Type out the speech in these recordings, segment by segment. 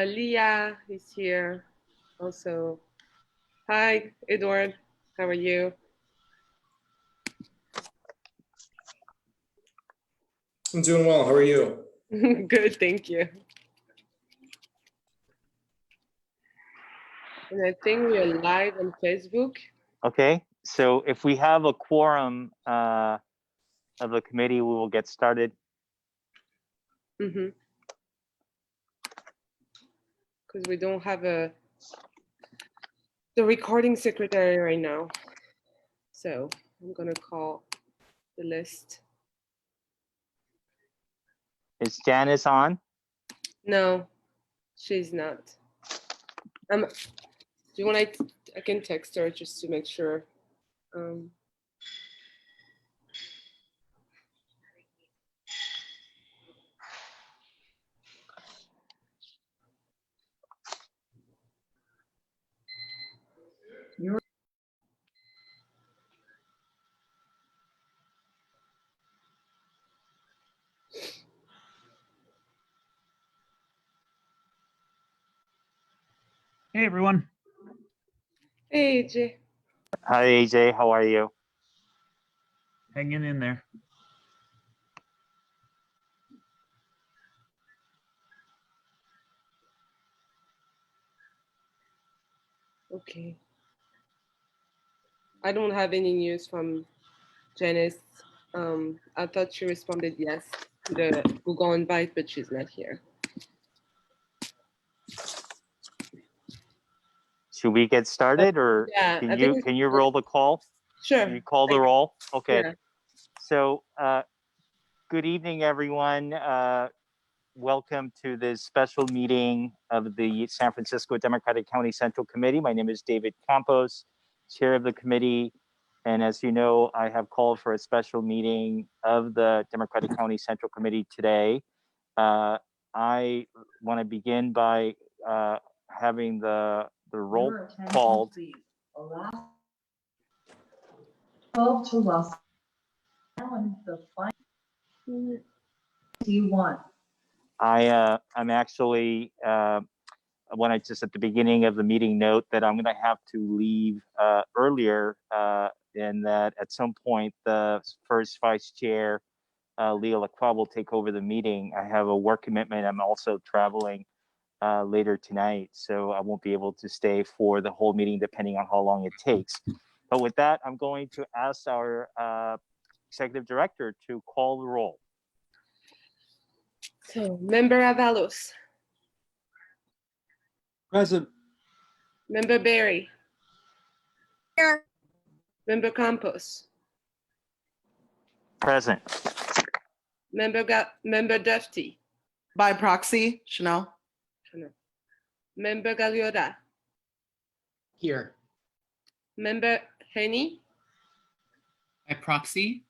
Leah is here also. Hi, Edward. How are you? I'm doing well. How are you? Good, thank you. And I think we are live on Facebook. Okay, so if we have a quorum of the committee, we will get started. Because we don't have the recording secretary right now. So I'm gonna call the list. Is Janice on? No, she's not. Do you want I can text her just to make sure. Hey, everyone. Hey, AJ. Hi, AJ. How are you? Hanging in there. Okay. I don't have any news from Janice. I thought she responded yes to the Google invite, but she's not here. Should we get started, or yeah, can you roll the call? Sure. Can you call the roll? Okay. Yeah. So, good evening, everyone. Welcome to this special meeting of the San Francisco Democratic County Central Committee. My name is David Campos, chair of the committee. And as you know, I have called for a special meeting of the Democratic County Central Committee today. I want to begin by having the roll called. 12 to Los Angeles, the final. Do you want? I'm actually when I just at the beginning of the meeting note that I'm going to have to leave earlier, and that at some point the first vice chair, Leah Lacroix, will take over the meeting. I have a work commitment. I'm also traveling later tonight, so I won't be able to stay for the whole meeting depending on how long it takes. But with that, I'm going to ask our executive director to call the roll. So, Member Avalos. Present. Member Berry. Here. Member Campos. Present. Member Dufty. By proxy, Chanel. Member Gagliola. Here. Member Haney. By proxy.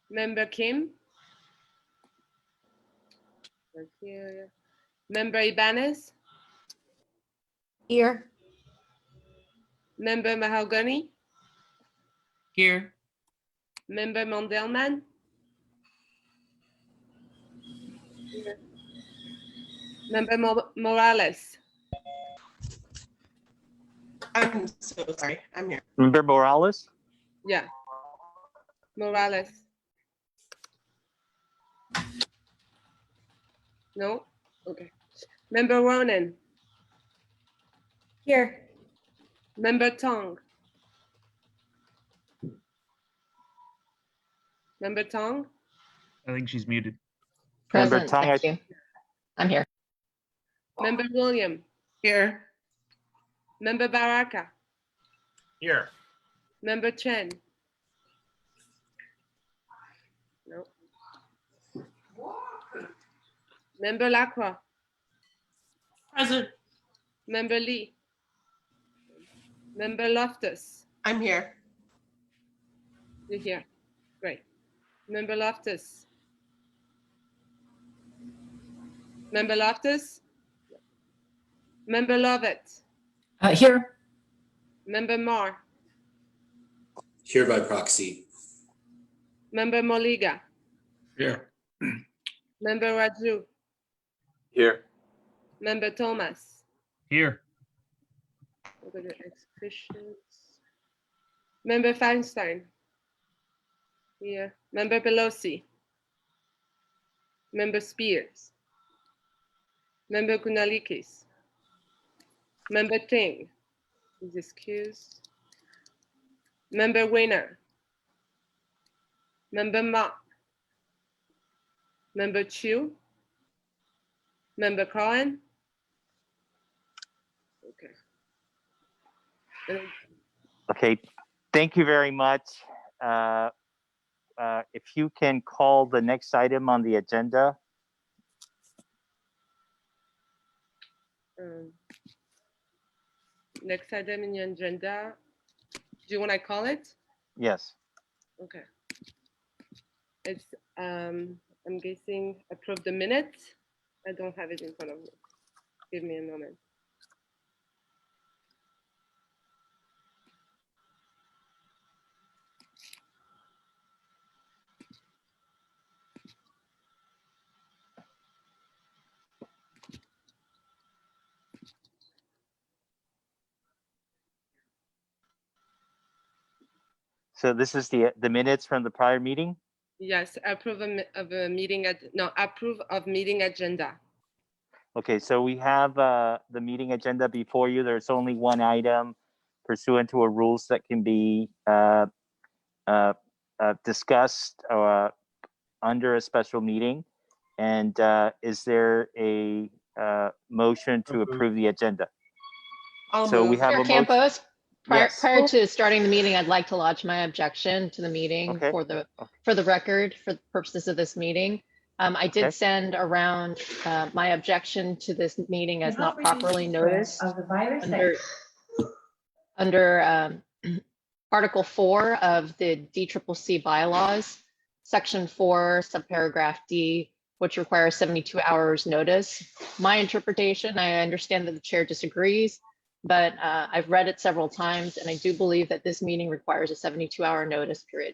Member Kim. Member Ibanez. Here. Member Mahogany. Here. Member Mandelman. Member Morales. I'm so sorry. I'm here. Member Morales? Yeah. Morales. No? Okay. Member Ronan. Here. Member Tong. Member Tong. I think she's muted. Member Present. Tong, Thank you. I'm here. Member William. Here. Member Baraka. Here. Member Chen. No. Member Lacroix. Present. Member Lee. Member Loftus. I'm here. You're here. Great. Member Loftus. Member Loftus. Member Lovett. Here. Member Marr. Here by proxy. Member Moliga. Here. Member Raju. Here. Member Thomas. Here. We'll go to exhibitions. Member Feinstein. Here. Member Pelosi. Member Spears. Member Kunalikis. Member Ting is excused. Member Weiner. Member Ma. Member Chu. Member Cohen. Okay. Okay, thank you very much. If you can call the next item on the agenda. Next item in your agenda. Do you want to call it? Yes. Okay. It's, I'm guessing approve the minutes. I don't have it in front of me. Give me a moment. So this is the minutes from the prior meeting? Yes, approve of a meeting, approve of meeting agenda. Okay, so we have the meeting agenda before you. There's only one item pursuant to a rules that can be discussed under a special meeting. And is there a motion to approve the agenda? So we have Chair a motion. Campos, Yes. prior to starting the meeting, I'd like to lodge my objection to the meeting Okay. for the record, for the purposes of this meeting. I did Okay. send around my objection to this meeting as not properly noticed Of the virus under Article 4 of the DCCC bylaws, Section 4, subparagraph D, which requires 72 hours notice. My interpretation, I understand that the chair disagrees, but I've read it several times, and I do believe that this meeting requires a 72-hour notice period.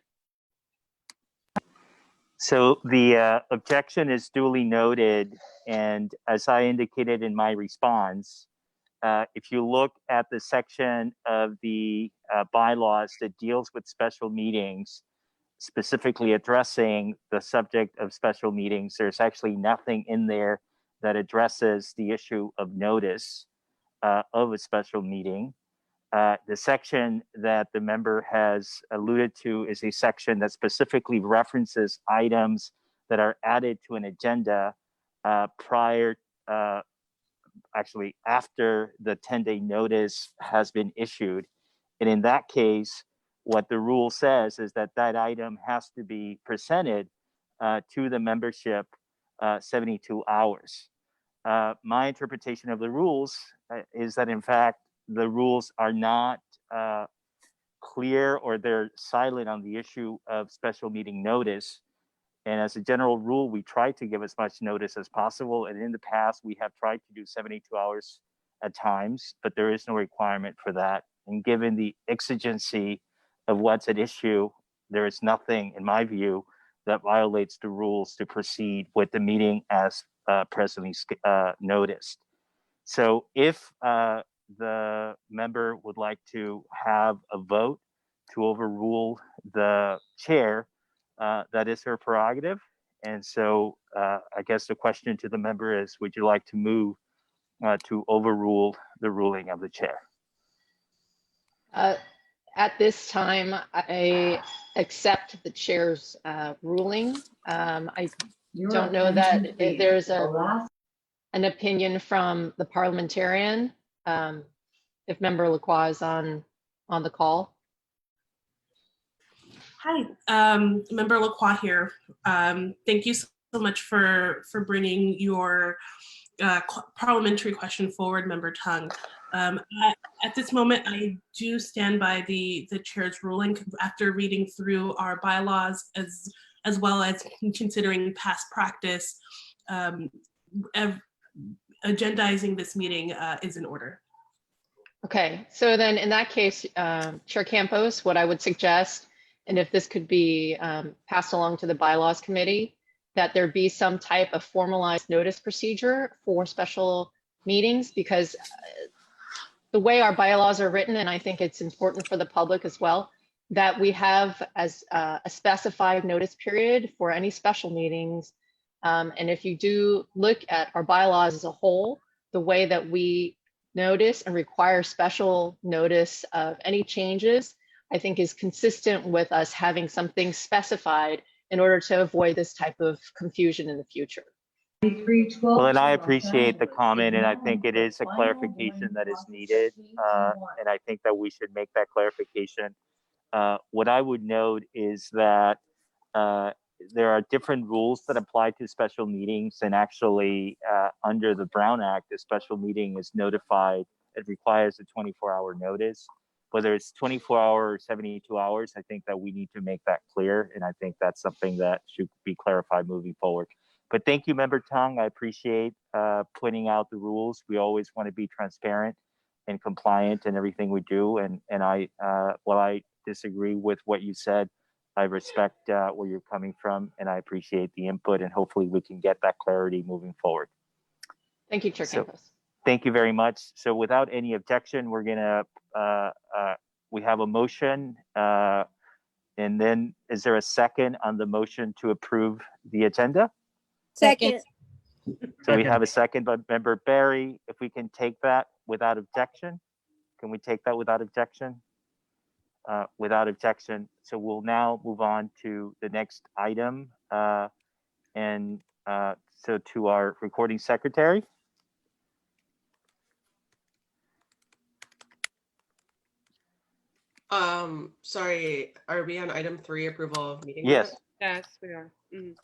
So the objection is duly noted, and as I indicated in my response, if you look at the section of the bylaws that deals with special meetings, specifically addressing the subject of special meetings, there's actually nothing in there that addresses the issue of notice of a special meeting. The section that the member has alluded to is a section that specifically references items that are added to an agenda actually after the 10-day notice has been issued. And in that case, what the rule says is that that item has to be presented to the membership 72 hours. My interpretation of the rules is that in fact, the rules are not clear, or they're silent on the issue of special meeting notice. And as a general rule, we try to give as much notice as possible. And in the past, we have tried to do 72 hours at times, but there is no requirement for that. And given the exigency of what's at issue, there is nothing, in my view, that violates the rules to proceed with the meeting as presently noticed. So if the member would like to have a vote to overrule the chair, that is her prerogative. And so I guess the question to the member is, would you like to move to overrule the ruling of the chair? At this time, I accept the chair's ruling. I don't know that there's an opinion from the parliamentarian. If Member Lacroix is on the call. Hi, Member Lacroix here. Thank you so much for bringing your parliamentary question forward, Member Tung. At this moment, I do stand by the chair's ruling after reading through our bylaws as well as considering past practice. Agendizing this meeting is in order. Okay, so then in that case, Chair Campos, what I would suggest, and if this could be passed along to the bylaws committee, that there be some type of formalized notice procedure for special meetings, because the way our bylaws are written, and I think it's important for the public as well, that we have as a specified notice period for any special meetings. And if you do look at our bylaws as a whole, the way that we notice and require special notice of any changes, I think is consistent with us having something specified in order to avoid this type of confusion in the future. Well, and I appreciate the comment, and I think it is a clarification that is needed. And I think that we should make that clarification. What I would note is that there are different rules that apply to special meetings, and actually under the Brown Act, a special meeting is notified. It requires a 24-hour notice. Whether it's 24 hours or 72 hours, I think that we need to make that clear, and I think that's something that should be clarified moving forward. But thank you, Member Tung. I appreciate pointing out the rules. We always want to be transparent and compliant in everything we do, and while I disagree with what you said, I respect where you're coming from, and I appreciate the input, and hopefully we can get that clarity moving forward. Thank you, Chair Campos. Thank you very much. So without any objection, we're gonna, we have a motion, and then is there a second on the motion to approve the agenda? Second. So we have a second by Member Barry. If we can take that without objection, can we take that without objection? Without objection. So we'll now move on to the next item. So to our recording secretary. Sorry, are we on item 3, approval of meeting? Yes. Yes, we are. Mhm.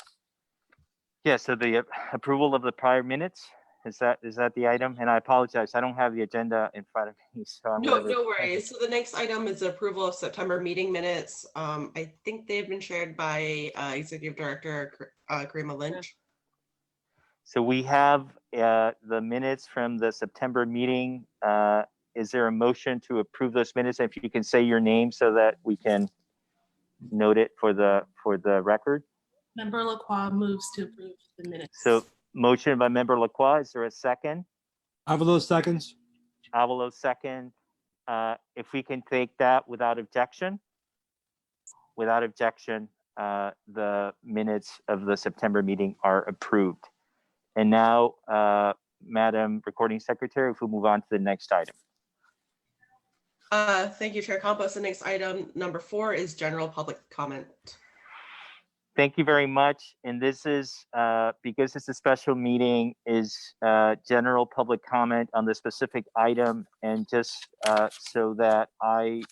Yeah, so the approval of the prior minutes, is that the item? And I apologize, I don't have the agenda in front of me, so I'm No worries. So the next item is the approval of September meeting minutes. I think they've been shared by Executive Director Grima Lynch. So we have the minutes from the September meeting. Is there a motion to approve those minutes? If you can say your name so that we can note it for the record. Member Lacroix moves to approve the minutes. So motion by Member Lacroix. Is there a second? Avalos seconds. Avalos second. If we can take that without objection. Without objection, the minutes of the September meeting are approved. And now, Madam Recording Secretary, if we move on to the next item. Thank you, Chair Campos. The next item, number 4, is general public comment. Thank you very much. And this is, because it's a special meeting, is general public comment on the specific item. And just so that I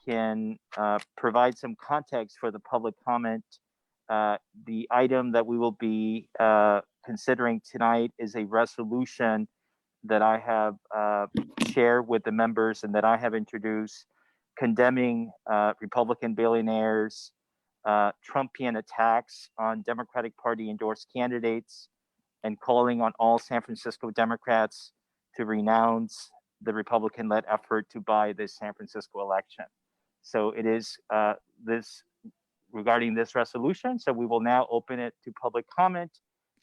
can provide some context for the public comment, the item that we will be considering tonight is a resolution that I have shared with the members and that I have introduced, condemning Republican billionaires, Trumpian attacks on Democratic Party endorsed candidates, and calling on all San Francisco Democrats to renounce the Republican-led effort to buy the San Francisco election. So it is regarding this resolution. So we will now open it to public comment.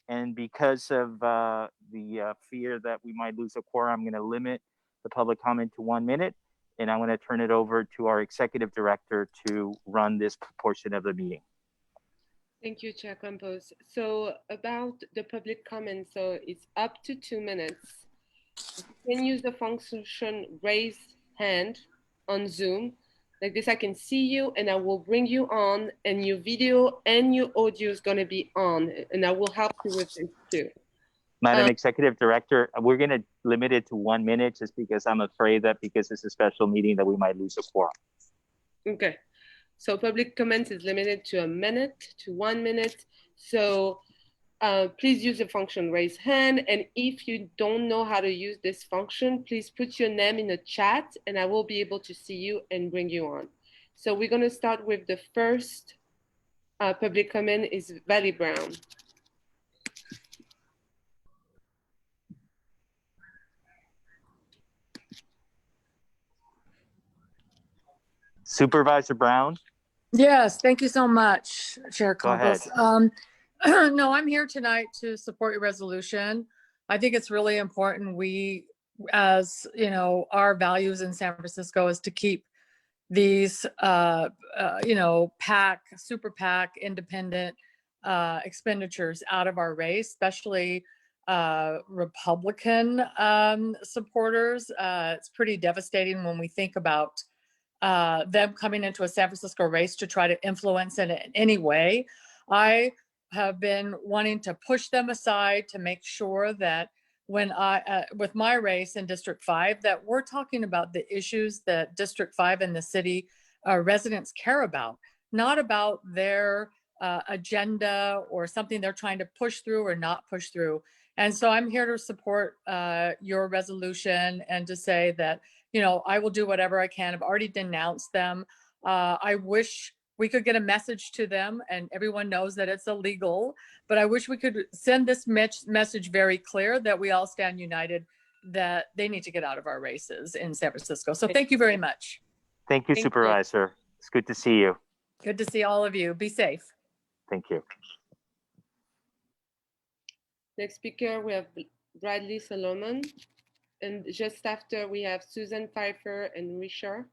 And because of the fear that we might lose a quorum, I'm going to limit the public comment to 1 minute. And I'm going to turn it over to our executive director to run this portion of the meeting. Thank you, Chair Campos. So about the public comment, so it's up to 2 minutes. You can use the function raise hand on Zoom. Like this, I can see you and I will bring you on, and your video and your audio is going to be on, and I will help you with this too. Madam Executive Director, we're going to limit it to 1 minute just because I'm afraid that because it's a special meeting that we might lose a quorum. Okay. So public comment is limited to 1 minute, to 1 minute. So please use the function raise hand. And if you don't know how to use this function, please put your name in the chat and I will be able to see you and bring you on. So we're going to start with the first public comment is Valley Brown. Supervisor Brown. Yes, thank you so much, Chair Go ahead. Campos. No, I'm here tonight to support your resolution. I think it's really important. We, as you know, our values in San Francisco is to keep these, PAC, super PAC, independent expenditures out of our race, especially Republican supporters. It's pretty devastating when we think about them coming into a San Francisco race to try to influence it in any way. I have been wanting to push them aside to make sure that when with my race in District 5, that we're talking about the issues that District 5 and the city residents care about, not about their agenda or something they're trying to push through or not push through. And so I'm here to support your resolution and to say that, I will do whatever I can. I've already denounced them. I wish we could get a message to them, and everyone knows that it's illegal, but I wish we could send this message very clear that we all stand united, that they need to get out of our races in San Francisco. So thank you very much. Thank you, Supervisor. It's good to see you. Good to see all of you. Be safe. Thank you. Next speaker, we have Bradley Solomon. And just after, we have Susan Pfeiffer and Richard.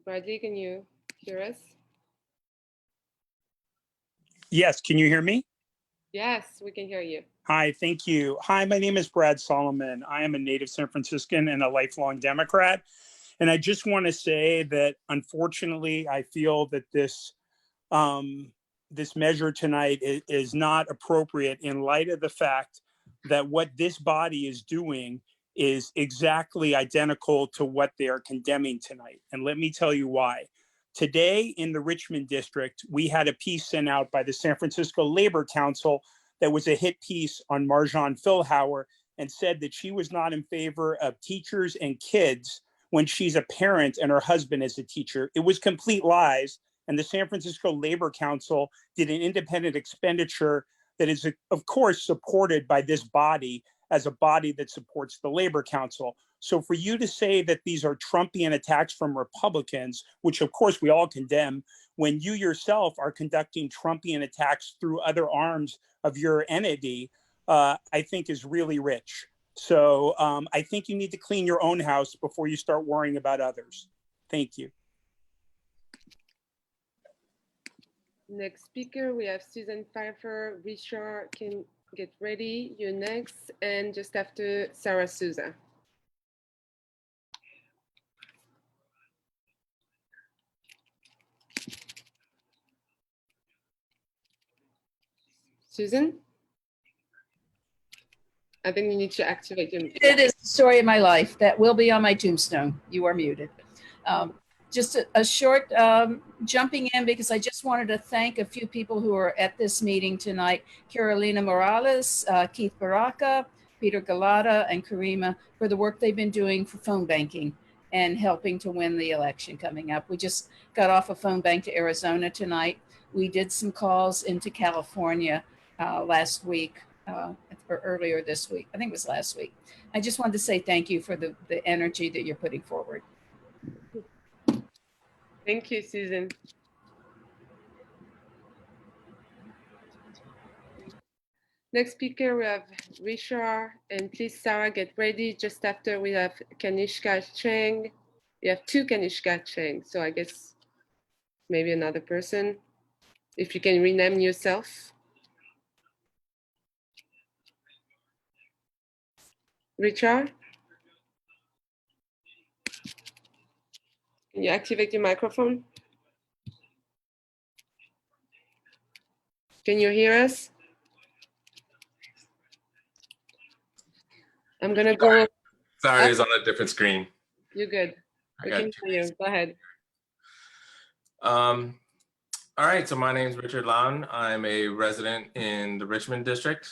Bradley, can you hear us? Yes, can you hear me? Yes, we can hear you. Hi, thank you. Hi, my name is Brad Solomon. I am a native San Franciscan and a lifelong Democrat. And I just want to say that, unfortunately, I feel that this measure tonight is not appropriate in light of the fact that what this body is doing is exactly identical to what they are condemning tonight. And let me tell you why. Today in the Richmond district, we had a piece sent out by the San Francisco Labor Council that was a hit piece on Marjan Philhauer and said that she was not in favor of teachers and kids when she's a parent and her husband is a teacher. It was complete lies. And the San Francisco Labor Council did an independent expenditure that is, of course, supported by this body as a body that supports the Labor Council. So for you to say that these are Trumpian attacks from Republicans, which of course we all condemn, when you yourself are conducting Trumpian attacks through other arms of your entity, I think is really rich. So I think you need to clean your own house before you start worrying about others. Thank you. Next speaker, we have Susan Pfeiffer. Richard can get ready. You're next. And just after, Sarah Souza. Susan? I think you need to activate your. It is the story of my life that will be on my tombstone. You are muted. Just a short jumping in because I just wanted to thank a few people who are at this meeting tonight. Carolina Morales, Keith Baraka, Peter Galata, and Karima for the work they've been doing for phone banking and helping to win the election coming up. We just got off a phone bank to Arizona tonight. We did some calls into California last week. Or earlier this week. I think it was last week. I just wanted to say thank you for the energy that you're putting forward. Thank you, Susan. Next speaker, we have Richard, and please, Sarah, get ready. Just after, we have Kanishka Cheng. We have two Kanishka Cheng, so I guess maybe another person. If you can rename yourself. Richard? Can you activate your microphone? Can you hear us? I'm gonna go. Sorry, it's on a different screen. You're good. We can hear you. Go ahead. All right, so my name is Richard Lown. I'm a resident in the Richmond district,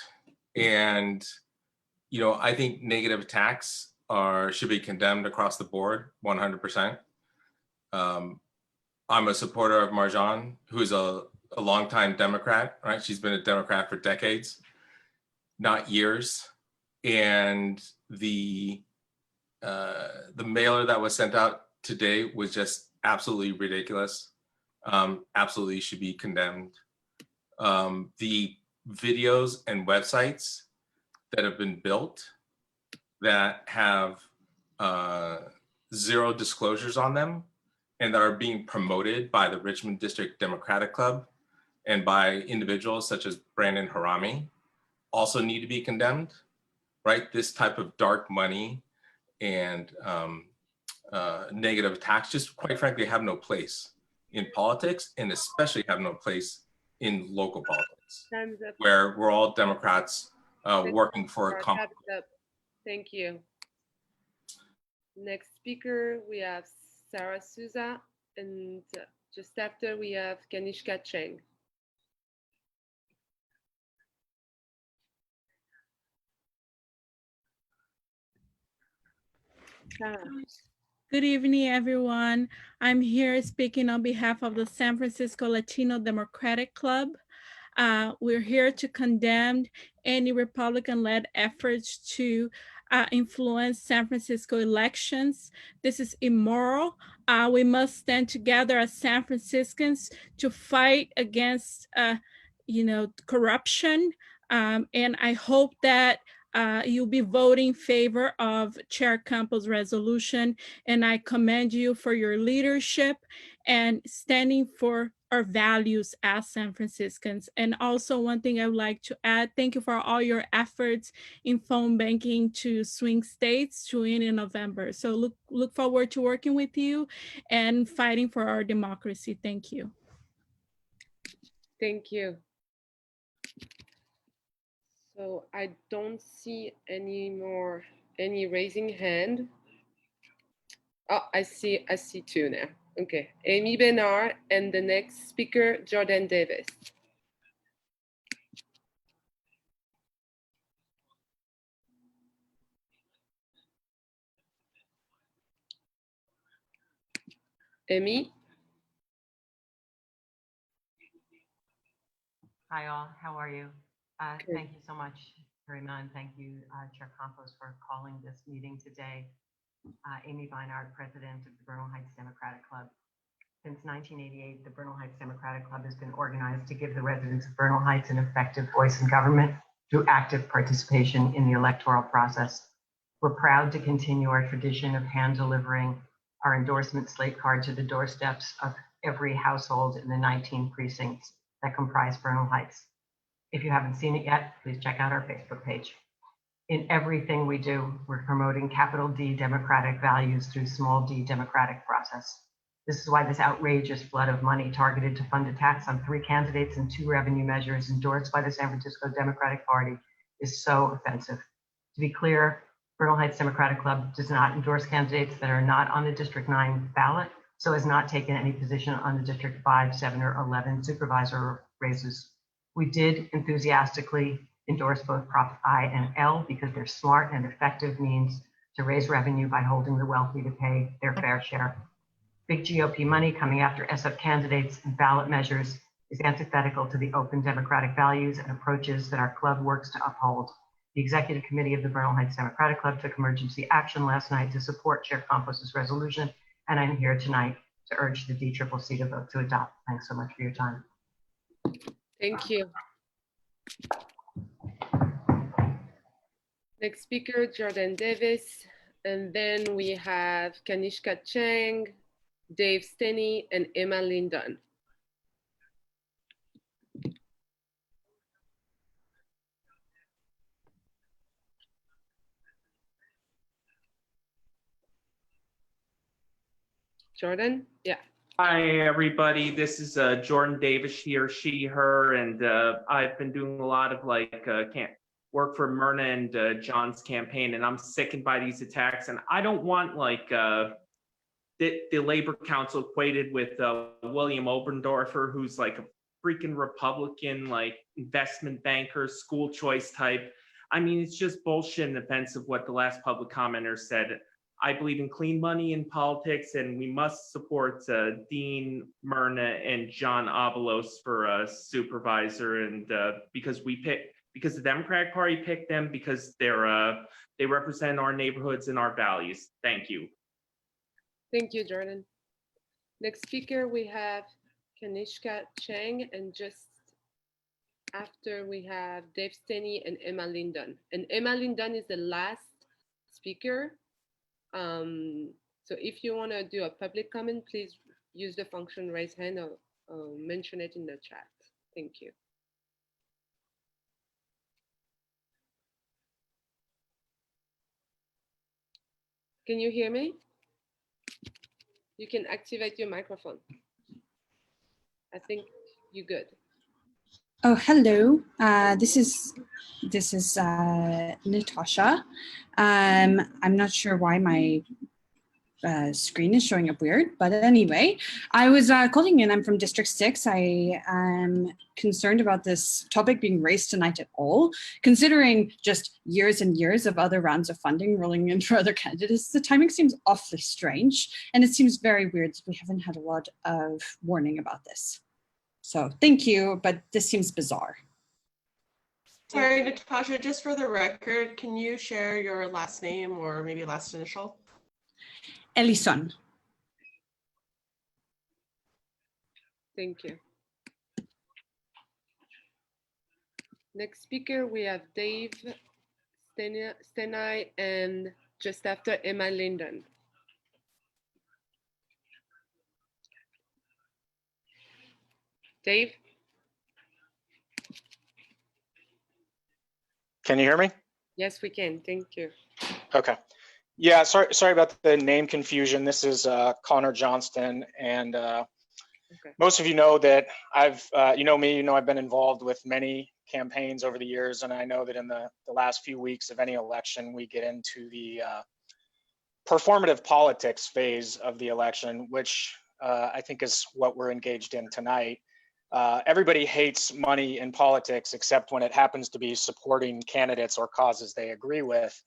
and I think negative attacks should be condemned across the board, 100%. I'm a supporter of Marjan, who's a longtime Democrat, right? She's been a Democrat for decades, not years. And the mailer that was sent out today was just absolutely ridiculous. Absolutely should be condemned. The videos and websites that have been built that have zero disclosures on them and that are being promoted by the Richmond District Democratic Club and by individuals such as Brandon Harami also need to be condemned, right? This type of dark money and negative attacks just quite frankly have no place in politics, and especially have no place in local politics, where we're all Democrats working for a common. Thank you. Next speaker, we have Sarah Souza, and just after we have Kanishka Cheng. Sarah. Good evening, everyone. I'm here speaking on behalf of the San Francisco Latino Democratic Club. We're here to condemn any Republican-led efforts to influence San Francisco elections. This is immoral. We must stand together as San Franciscans to fight against, corruption. And I hope that you'll be voting in favor of Chair Campos' resolution. And I commend you for your leadership and standing for our values as San Franciscans. And also one thing I would like to add, thank you for all your efforts in phone banking to swing states to win in November. So look forward to working with you and fighting for our democracy. Thank you. Thank you. So I don't see any raising hand. Oh, I see two now. Okay, Amy Bernard, and the next speaker, Jordan Davis. Amy? Hi all, how are you? Thank you so much, Karima, and thank you, Chair Campos, for calling this meeting today. Amy Bernard, President of the Bernal Heights Democratic Club. Since 1988, the Bernal Heights Democratic Club has been organized to give the residents of Bernal Heights an effective voice in government through active participation in the electoral process. We're proud to continue our tradition of hand-delivering our endorsement slate card to the doorsteps of every household in the 19 precincts that comprise Bernal Heights. If you haven't seen it yet, please check out our Facebook page. In everything we do, we're promoting capital D democratic values through small d democratic process. This is why this outrageous flood of money targeted to fund attacks on 3 candidates and 2 revenue measures endorsed by the San Francisco Democratic Party is so offensive. To be clear, Bernal Heights Democratic Club does not endorse candidates that are not on the District 9 ballot, so has not taken any position on the District 5, 7, or 11 supervisor races. We did enthusiastically endorse both Prop I and L because they're smart and effective means to raise revenue by holding the wealthy to pay their fair share. Big GOP money coming after SF candidates and ballot measures is antithetical to the open democratic values and approaches that our club works to uphold. The Executive Committee of the Bernal Heights Democratic Club took emergency action last night to support Chair Campos' resolution, and I'm here tonight to urge the DCCC to vote to adopt. Thanks so much for your time. Thank you. Next speaker, Jordan Davis. And then we have Kanishka Cheng, Dave Stinney, and Emma Lindon. Jordan? Yeah. Hi, everybody. This is Jordan Davis, he or she, her, and I've been doing a lot of work for Myrna and John's campaign, and I'm sickened by these attacks. And I don't want the Labor Council equated with William Oberdorfer, who's like a freaking Republican, investment banker, school choice type. I mean, it's just bullshit and offensive what the last public commenter said. I believe in clean money in politics, and we must support Dean, Myrna, and John Avalos for supervisor. And because the Democratic Party picked them, because they represent our neighborhoods and our values. Thank you. Thank you, Jordan. Next speaker, we have Kanishka Chang, and just after we have Dave Stenny and Emma Linden. And Emma Linden is the last speaker. So if you want to do a public comment, please use the function raise hand or mention it in the chat. Thank you. Can you hear me? You can activate your microphone. I think you're good. Oh, hello. This is Natasha. I'm not sure why my screen is showing up weird, but anyway, I was calling in. I'm from District 6. I am concerned about this topic being raised tonight at all, considering just years and years of other rounds of funding rolling in for other candidates. The timing seems awfully strange, and it seems very weird that we haven't had a lot of warning about this. So thank you, but this seems bizarre. Sorry, Natasha, just for the record, can you share your last name or maybe last initial? Ellison. Thank you. Next speaker, we have Dave Stenny, and just after Emma Linden. Dave? Can you hear me? Yes, we can. Thank you. Okay. Yeah, sorry about the name confusion. This is Connor Johnston, and most of you know that you know me, you know I've been involved with many campaigns over the years, and I know that in the last few weeks of any election, we get into the performative politics phase of the election, which I think is what we're engaged in tonight. Everybody hates money in politics, except when it happens to be supporting candidates or causes they agree with.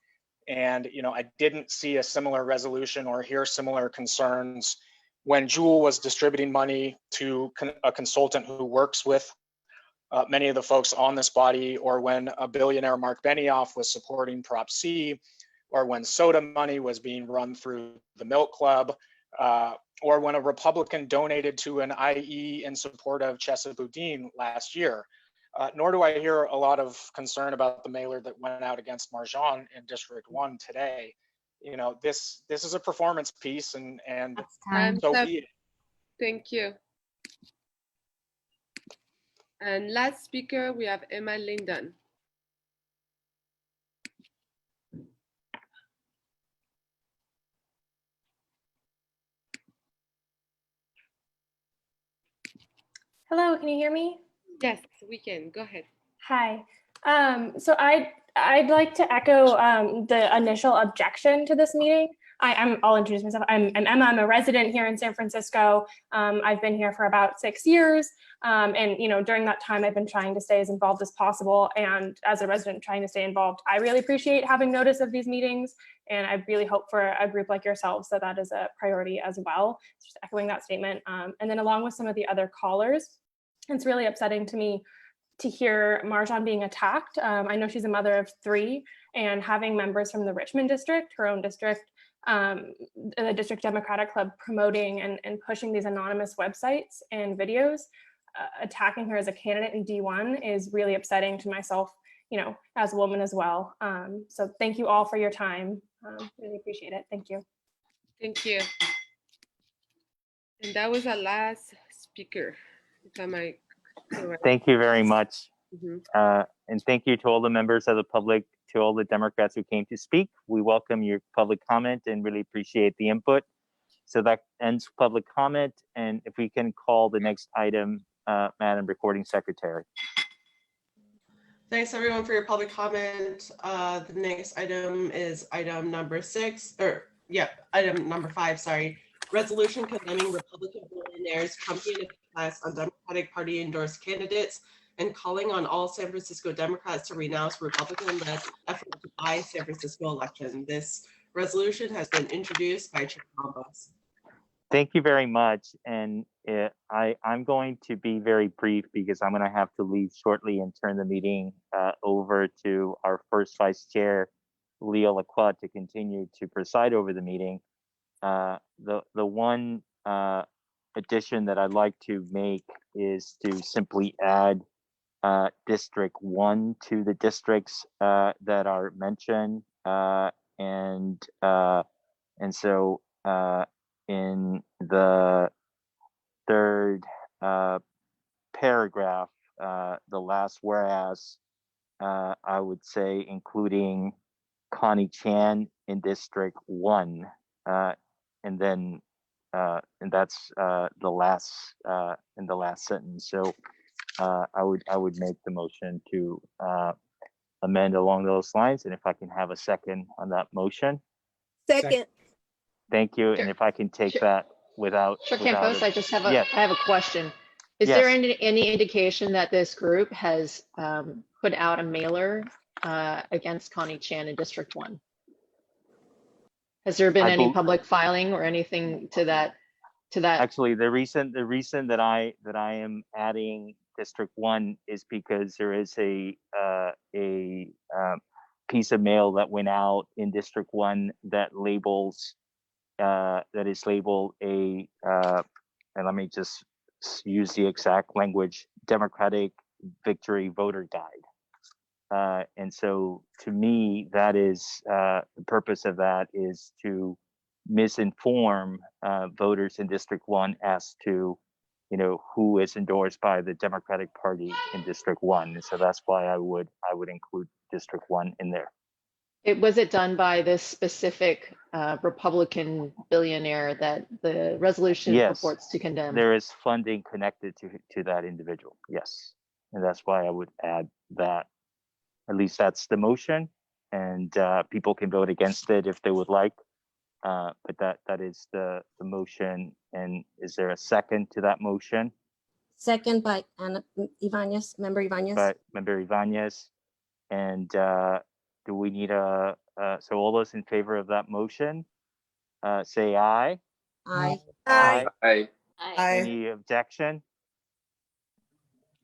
And, you know, I didn't see a similar resolution or hear similar concerns when Jewel was distributing money to a consultant who works with many of the folks on this body, or when a billionaire Mark Benioff was supporting Prop C, or when soda money was being run through the Milk Club, or when a Republican donated to an IE in support of Chesa Boudin last year. Nor do I hear a lot of concern about the mailer that went out against Marjan in District 1 today. You know, this is a performance piece, and so be it. Thank you. And last speaker, we have Emma Linden. Hello, can you hear me? Yes, we can. Go ahead. Hi. So I'd like to echo the initial objection to this meeting. I'll introduce myself. I'm Emma. I'm a resident here in San Francisco. I've been here for about 6 years. And you know, during that time, I've been trying to stay as involved as possible. And as a resident trying to stay involved, I really appreciate having notice of these meetings. And I really hope for a group like yourselves that is a priority as well. Just echoing that statement. And then along with some of the other callers, it's really upsetting to me to hear Marjan being attacked. I know she's a mother of 3, and having members from the Richmond district, her own district, the District Democratic Club promoting and pushing these anonymous websites and videos, attacking her as a candidate in D1 is really upsetting to myself, you know, as a woman as well. So thank you all for your time. Really appreciate it. Thank you. Thank you. And that was our last speaker. Thank you very much. Mm-hmm. And thank you to all the members of the public, to all the Democrats who came to speak. We welcome your public comment and really appreciate the input. So that ends public comment. And if we can call the next item, Madam Recording Secretary. Thanks everyone for your public comment. The next item is item number 5, sorry. Resolution condemning Republican billionaires' Trumpian attacks on Democratic Party endorsed candidates and calling on all San Francisco Democrats to renounce Republican-led effort to buy San Francisco election. This resolution has been introduced by Chair Campos. Thank you very much. And I'm going to be very brief because I'm going to have to leave shortly and turn the meeting over to our first Vice Chair, Leo Lacroix, to continue to preside over the meeting. the one addition that I'd like to make is to simply add District 1 to the districts that are mentioned, and so in the third paragraph, the last whereas, I would say including Connie Chan in District 1, and then and that's the last in the last sentence. So I would make the motion to amend along those lines, and if I can have a second on that motion. Second. Thank you. Sure. And if I can take Sure. that without. Chair without Campos, a- I just have a, Yes. I have a question. Is Yes. there any indication that this group has put out a mailer against Connie Chan in District 1? Has there been I any bel- public filing or anything to that? Actually, the reason that I am adding District 1 is because there is a piece of mail that went out in District 1 that is labeled a and let me just use the exact language, Democratic Victory Voter Guide. And so to me, that is the purpose of that is to misinform voters in District 1 as to, who is endorsed by the Democratic Party in District 1. And so that's why I would include District 1 in there. Was it done by this specific Republican billionaire that the resolution Yes. purports to condemn? There is funding connected to that individual. Yes. And that's why I would add that. At least that's the motion, and people can vote against it if they would like. But that is the motion. And is there a second to that motion? Second by Anna Ibanez, Member Ibanez. By Member Ibanez. And do we need so all those in favor of that motion, say aye. Aye. Aye. Aye. Any objection?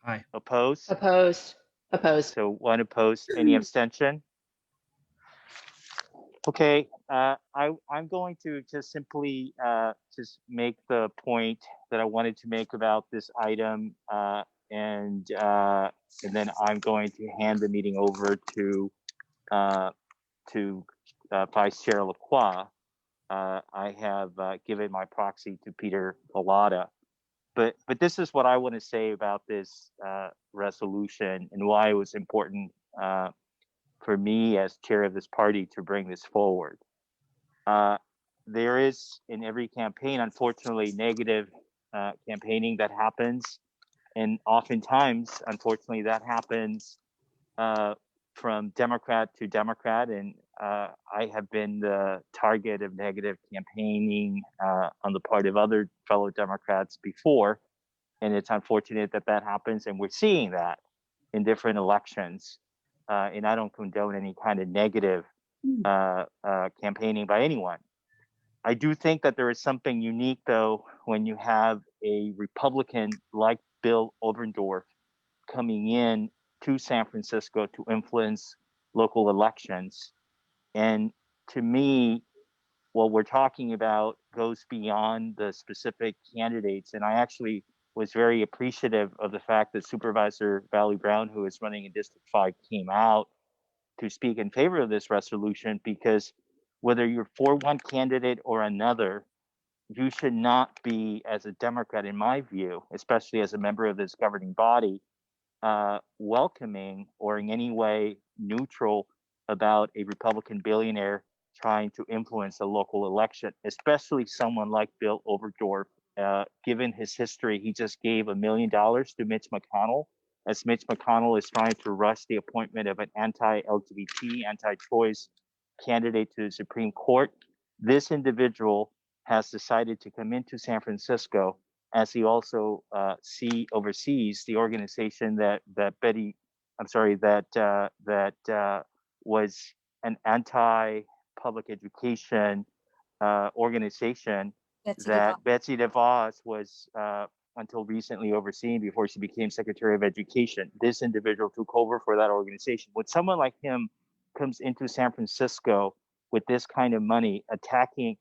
Aye. Opposed? Opposed. Opposed. So one opposed. Any abstention? Okay, I'm going to just simply just make the point that I wanted to make about this item, and then I'm going to hand the meeting over to Vice Chair Lacroix. I have given my proxy to Peter Bellotta, but this is what I want to say about this resolution and why it was important for me as chair of this party to bring this forward. There is in every campaign, unfortunately, negative campaigning that happens. And oftentimes, unfortunately, that happens from Democrat to Democrat. And I have been the target of negative campaigning on the part of other fellow Democrats before. And it's unfortunate that happens. And we're seeing that in different elections. And I don't condone any kind of negative campaigning by anyone. I do think that there is something unique, though, when you have a Republican like Bill Oberndorf coming in to San Francisco to influence local elections. And to me, what we're talking about goes beyond the specific candidates. And I actually was very appreciative of the fact that Supervisor Valley Brown, who is running in District 5, came out to speak in favor of this resolution, because whether you're for one candidate or another, you should not be, as a Democrat, in my view, especially as a member of this governing body, welcoming or in any way neutral about a Republican billionaire trying to influence a local election, especially someone like Bill Oberndorf. Given his history, he just gave $1 million to Mitch McConnell, as Mitch McConnell is trying to rush the appointment of an anti-LGBT, anti-choice candidate to the Supreme Court. This individual has decided to come into San Francisco, as he also oversees the organization that was an anti-public education organization that Betsy DeVos was until recently overseeing before she became Secretary of Education. This individual took over for that organization. When someone like him comes into San Francisco with this kind of money, attacking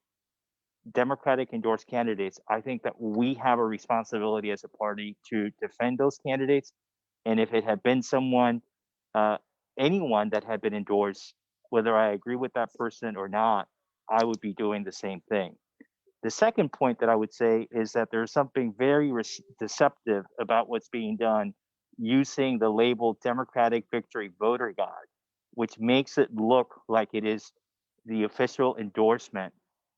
Democratic endorsed candidates, I think that we have a responsibility as a party to defend those candidates. And if it had been someone, anyone that had been endorsed, whether I agree with that person or not, I would be doing the same thing. The second point that I would say is that there's something very deceptive about what's being done using the label Democratic Victory Voter Guide, which makes it look like it is the official endorsement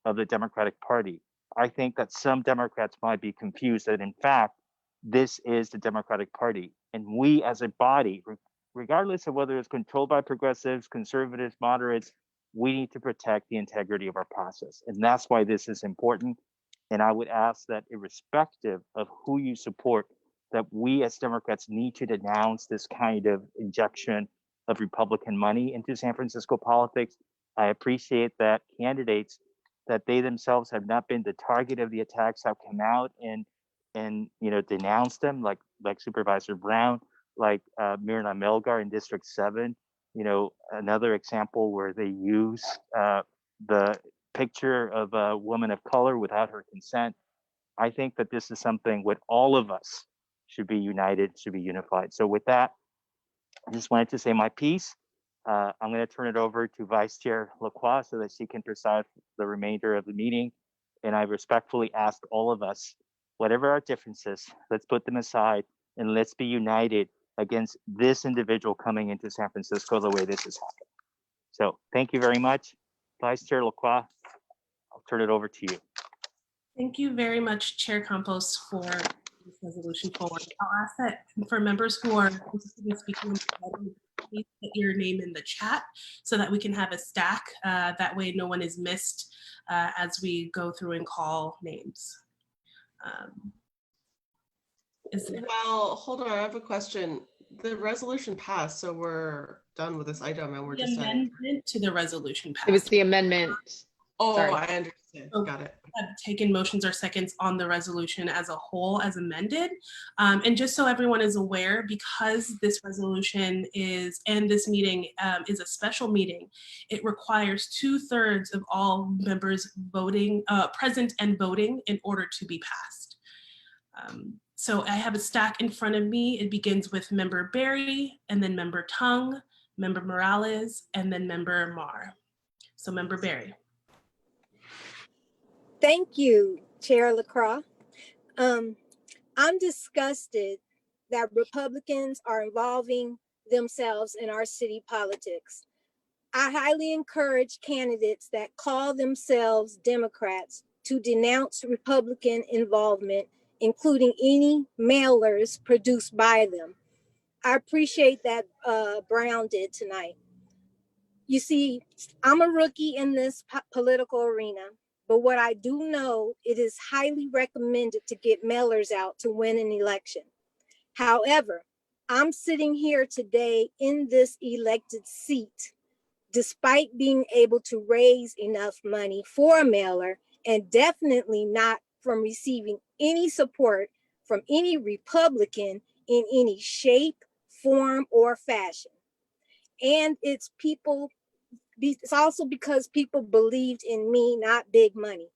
of the Democratic Party. I think that some Democrats might be confused that in fact, this is the Democratic Party. And we as a body, regardless of whether it's controlled by progressives, conservatives, moderates, we need to protect the integrity of our process. And that's why this is important. And I would ask that irrespective of who you support, that we as Democrats need to denounce this kind of injection of Republican money into San Francisco politics. I appreciate that candidates that they themselves have not been the target of the attacks have come out and denounced them, like Supervisor Brown, like Myrna Melgar in District 7. Another example where they use the picture of a woman of color without her consent. I think that this is something where all of us should be united, should be unified. So with that, I just wanted to say my piece. I'm going to turn it over to Vice Chair Lacroix so that she can preside the remainder of the meeting. And I respectfully ask all of us, whatever our differences, let's put them aside and let's be united against this individual coming into San Francisco the way this is happening. So thank you very much. Vice Chair Lacroix, I'll turn it over to you. Thank you very much, Chair Campos, for this resolution forward. I'll ask that for members who are interested in speaking, please put your name in the chat so that we can have a stack. That way no one is missed as we go through and call names. Well, hold on, I have a question. The resolution passed, so we're done with this item and we're The just amendment to the resolution passed. It was the amendment. Oh, Sorry. I understand. Got it. I've taken motions or seconds on the resolution as a whole as amended. And just so everyone is aware, because this resolution is, and this meeting is a special meeting, it requires 2/3 of all members voting, present and voting in order to be passed. So I have a stack in front of me. It begins with Member Berry, and then Member Tung, Member Morales, and then Member Mar. So Member Berry. Thank you, Chair Lacroix. I'm disgusted that Republicans are involving themselves in our city politics. I highly encourage candidates that call themselves Democrats to denounce Republican involvement, including any mailers produced by them. I appreciate that Brown did tonight. You see, I'm a rookie in this political arena. But what I do know, it is highly recommended to get mailers out to win an election. However, I'm sitting here today in this elected seat, despite being able to raise enough money for a mailer and definitely not from receiving any support from any Republican in any shape, form, or fashion. And it's also because people believed in me, not big money.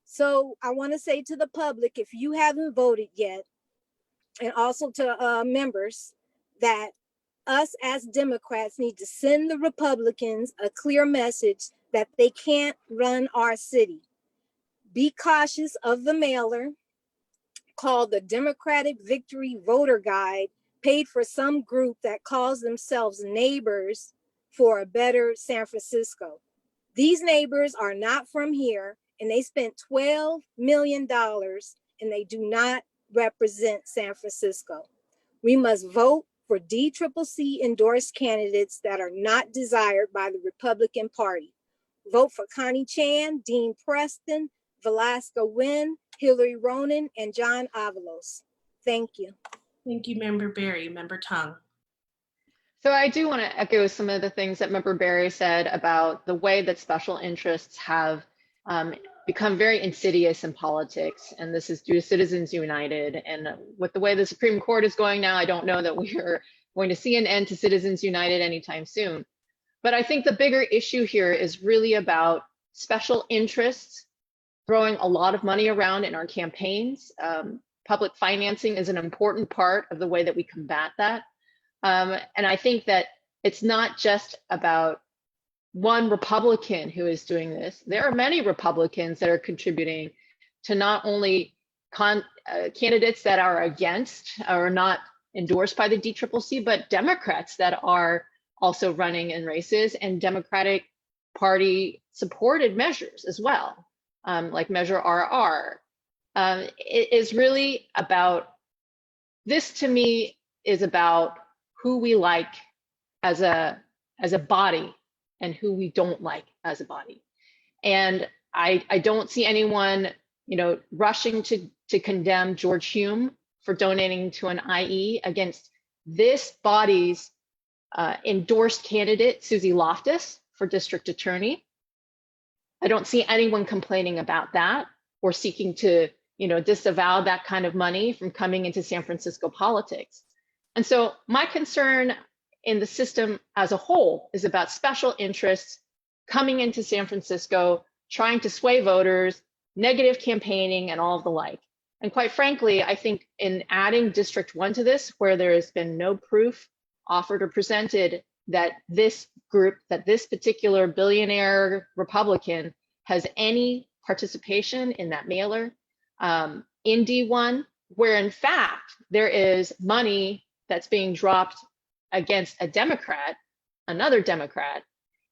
So I want to say to the public, if you haven't voted yet, and also to members, that us as Democrats need to send the Republicans a clear message that they can't run our city. Be cautious of the mailer called the Democratic Victory Voter Guide, paid for some group that calls themselves Neighbors for a Better San Francisco. These neighbors are not from here, and they spent $12 million, and they do not represent San Francisco. We must vote for DCCC endorsed candidates that are not desired by the Republican Party. Vote for Connie Chan, Dean Preston, Velasco Wynn, Hillary Ronan, and John Avalos. Thank you. Thank you, Member Berry. Member Tung. So I do want to echo some of the things that Member Berry said about the way that special interests have become very insidious in politics. And this is due to Citizens United. And with the way the Supreme Court is going now, I don't know that we are going to see an end to Citizens United anytime soon. But I think the bigger issue here is really about special interests throwing a lot of money around in our campaigns. Public financing is an important part of the way that we combat that. And I think that it's not just about one Republican who is doing this. There are many Republicans that are contributing to not only candidates that are against or not endorsed by the DCCC, but Democrats that are also running in races, and Democratic Party supported measures as well, like Measure RR. It is really about, this to me is about who we like as a body and who we don't like as a body. And I don't see anyone, rushing to condemn George Hume for donating to an IE against this body's endorsed candidate, Susie Loftus, for district attorney. I don't see anyone complaining about that or seeking to, disavow that kind of money from coming into San Francisco politics. And so my concern in the system as a whole is about special interests coming into San Francisco, trying to sway voters, negative campaigning, and all of the like. And quite frankly, I think in adding District 1 to this, where there has been no proof offered or presented that this group, that this particular billionaire Republican has any participation in that mailer, in D1, where in fact there is money that's being dropped against a Democrat, another Democrat,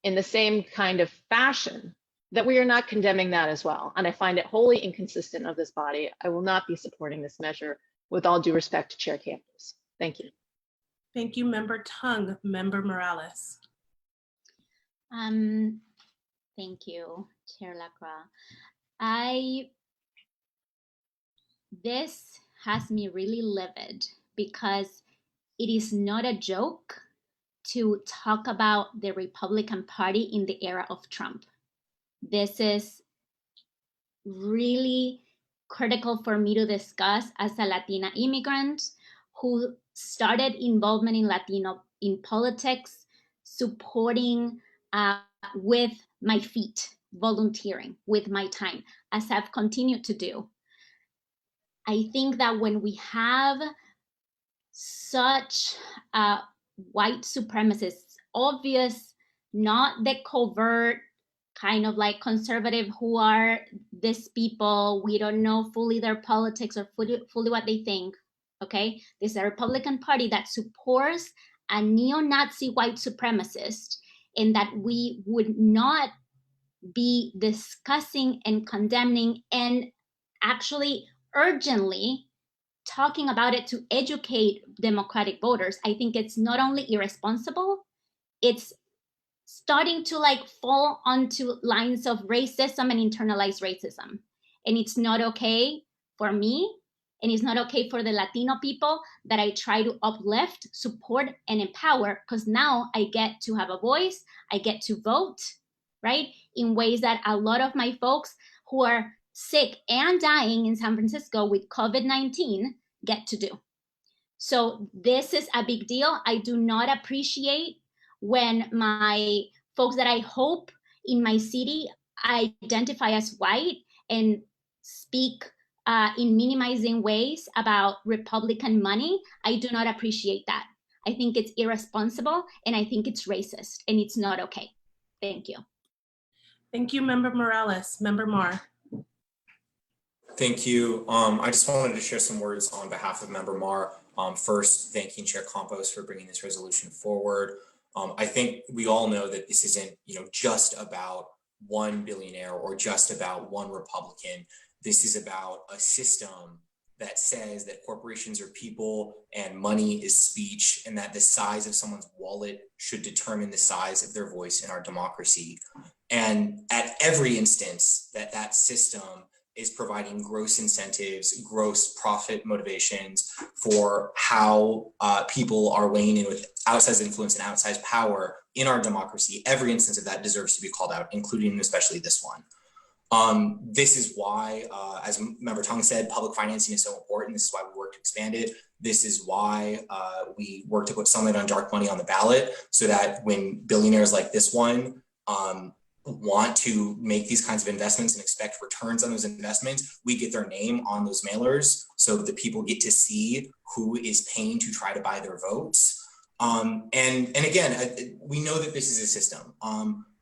in the same kind of fashion, that we are not condemning that as well. And I find it wholly inconsistent of this body. I will not be supporting this measure, with all due respect to Chair Campos. Thank you. Thank you, Member Tung. Member Morales. Thank you, Chair Lacroix. This has me really livid, because it is not a joke to talk about the Republican Party in the era of Trump. This is really critical for me to discuss as a Latina immigrant who started involvement in politics, supporting with my feet, volunteering with my time, as I've continued to do. I think that when we have such white supremacists, obvious, not the covert kind of like conservative who are these people, we don't know fully their politics or fully what they think, okay? This is a Republican Party that supports a neo-Nazi white supremacist, and that we would not be discussing and condemning and actually urgently talking about it to educate Democratic voters. I think it's not only irresponsible, it's starting to like fall onto lines of racism and internalized racism. And it's not okay for me, and it's not okay for the Latino people that I try to uplift, support, and empower, because now I get to have a voice, I get to vote, right? In ways that a lot of my folks who are sick and dying in San Francisco with COVID-19 get to do. So this is a big deal. I do not appreciate when my folks that I hope in my city identify as white and speak in minimizing ways about Republican money. I do not appreciate that. I think it's irresponsible, and I think it's racist, and it's not okay. Thank you. Thank you, Member Morales. Member Marr. Thank you. I just wanted to share some words on behalf of Member Marr. First, thanking Chair Campos for bringing this resolution forward. I think we all know that this isn't, just about one billionaire or just about one Republican. This is about a system that says that corporations are people and money is speech, and that the size of someone's wallet should determine the size of their voice in our democracy. And at every instance that system is providing gross incentives, gross profit motivations for how people are weighing in with outsized influence and outsized power in our democracy. Every instance of that deserves to be called out, including and especially this one. This is why, as Member Tung said, public financing is so important. This is why we work to expand it. This is why we work to put Sunlight on Dark Money on the ballot, so that when billionaires like this one want to make these kinds of investments and expect returns on those investments, we get their name on those mailers so that the people get to see who is paying to try to buy their votes. And again, we know that this is a system.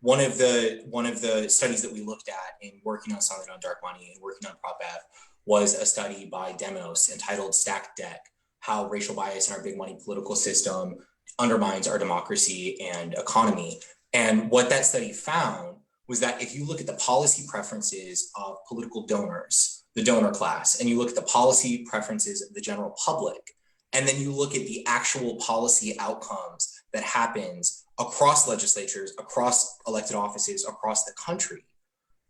One of the studies that we looked at in working on Silent on Dark Money and working on Prop F was a study by Demos entitled Stacked Deck: How Racial Bias in Our Big Money Political System Undermines Our Democracy and Economy. And what that study found was that if you look at the policy preferences of political donors, the donor class, and you look at the policy preferences of the general public, and then you look at the actual policy outcomes that happens across legislatures, across elected offices, across the country,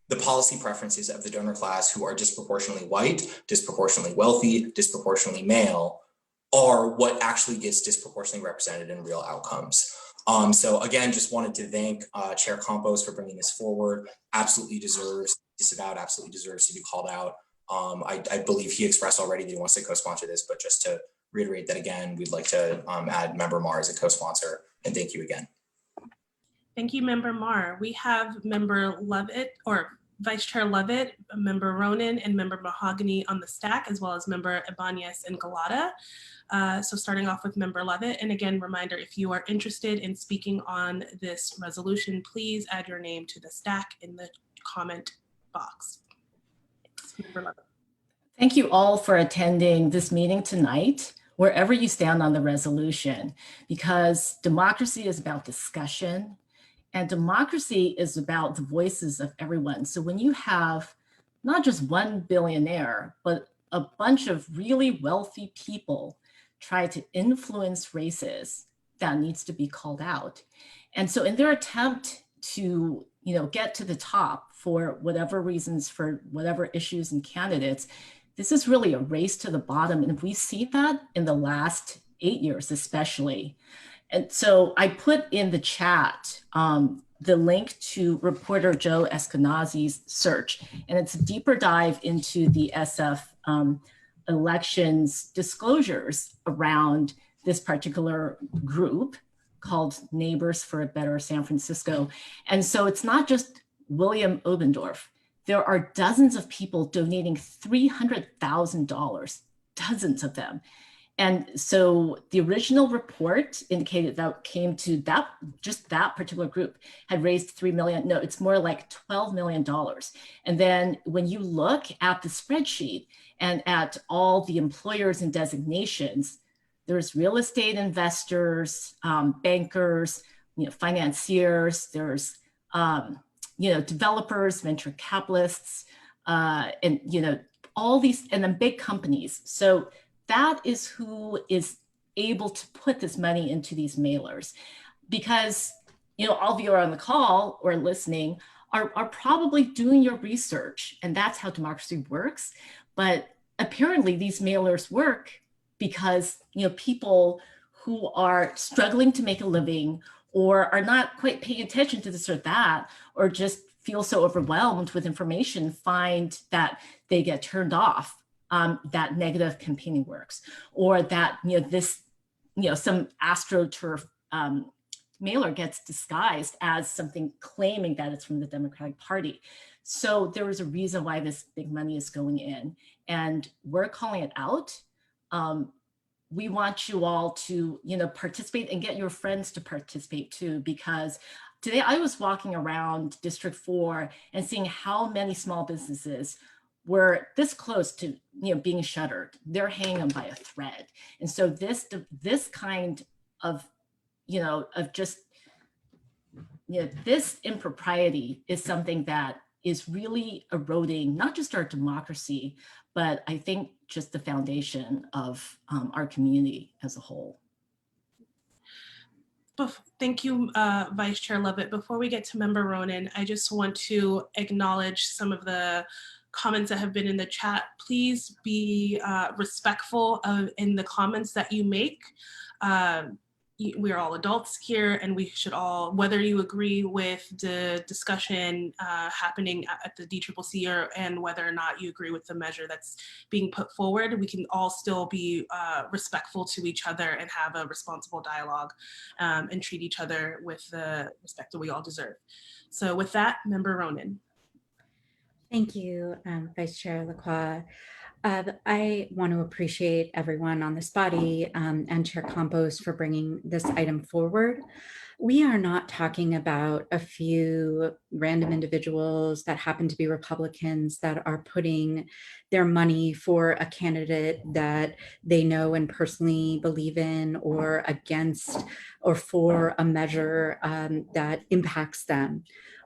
the policy preferences of the donor class, who are disproportionately white, disproportionately wealthy, disproportionately male, are what actually gets disproportionately represented in real outcomes. So again, just wanted to thank Chair Campos for bringing this forward. Absolutely deserves, disavowed, absolutely deserves to be called out. I believe he expressed already that he wants to co-sponsor this, but just to reiterate that again, we'd like to add Member Marr as a co-sponsor, and thank you again. Thank you, Member Marr. We have Member Levitt, or Vice Chair Levitt, Member Ronan, and Member Mahogany on the stack, as well as Member Ibanez and Galata. So starting off with Member Levitt, and again, reminder, if you are interested in speaking on this resolution, please add your name to the stack in the comment box. Thanks, Member Levitt. Thank you all for attending this meeting tonight, wherever you stand on the resolution, because democracy is about discussion, and democracy is about the voices of everyone. So when you have not just one billionaire, but a bunch of really wealthy people try to influence races, that needs to be called out. And so in their attempt to, get to the top for whatever reasons, for whatever issues and candidates, this is really a race to the bottom. And we see that in the last 8 years, especially. And so I put in the chat the link to reporter Joe Eskenazi's search, and it's a deeper dive into the SF elections disclosures around this particular group called Neighbors for a Better San Francisco. And so it's not just William Obendorf. There are dozens of people donating $300,000, dozens of them. And so the original report indicated that came to that, just that particular group had raised $3 million. No, it's more like $12 million. And then when you look at the spreadsheet and at all the employers and designations, there's real estate investors, bankers, financiers, there's, developers, venture capitalists, and, all these, and then big companies. So that is who is able to put this money into these mailers, because, all of you are on the call or listening are probably doing your research, and that's how democracy works. But apparently these mailers work because, people who are struggling to make a living or are not quite paying attention to this or that, or just feel so overwhelmed with information, find that they get turned off. That negative campaigning works, or that some AstroTurf mailer gets disguised as something claiming that it's from the Democratic Party. So there is a reason why this big money is going in, and we're calling it out. We want you all to participate and get your friends to participate too, because today I was walking around District 4 and seeing how many small businesses were this close to being shuttered. They're hanging by a thread. And so this kind of this impropriety is something that is really eroding not just our democracy, but I think just the foundation of our community as a whole. Thank you, Vice Chair Levitt. Before we get to Member Ronan, I just want to acknowledge some of the comments that have been in the chat. Please be respectful in the comments that you make. we're all adults here, and we should all, whether you agree with the discussion happening at the DCCC and whether or not you agree with the measure that's being put forward, we can all still be respectful to each other and have a responsible dialogue and treat each other with the respect that we all deserve. So with that, Member Ronan. Thank you, Vice Chair Lacroix. I want to appreciate everyone on this body and Chair Campos for bringing this item forward. We are not talking about a few random individuals that happen to be Republicans that are putting their money for a candidate that they know and personally believe in, or against or for a measure that impacts them.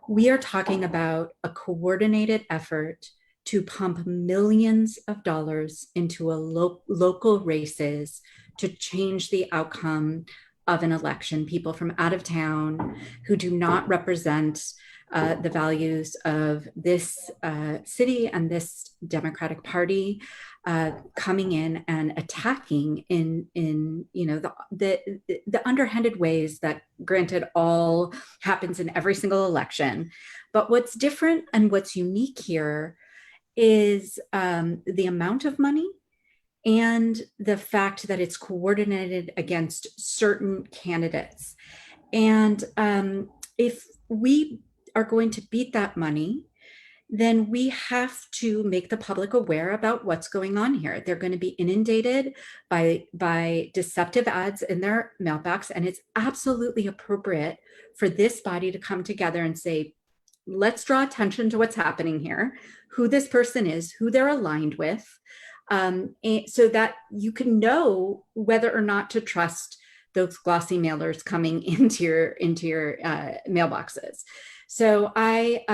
We are talking about a coordinated effort to pump millions of dollars into a local races to change the outcome of an election. People from out of town who do not represent the values of this city and this Democratic Party coming in and attacking in the underhanded ways that, granted, all happens in every single election. But what's different and what's unique here is the amount of money and the fact that it's coordinated against certain candidates. And if we are going to beat that money, then we have to make the public aware about what's going on here. They're going to be inundated by deceptive ads in their mailbox, and it's absolutely appropriate for this body to come together and say, let's draw attention to what's happening here, who this person is, who they're aligned with, so that you can know whether or not to trust those glossy mailers coming into your mailboxes. So I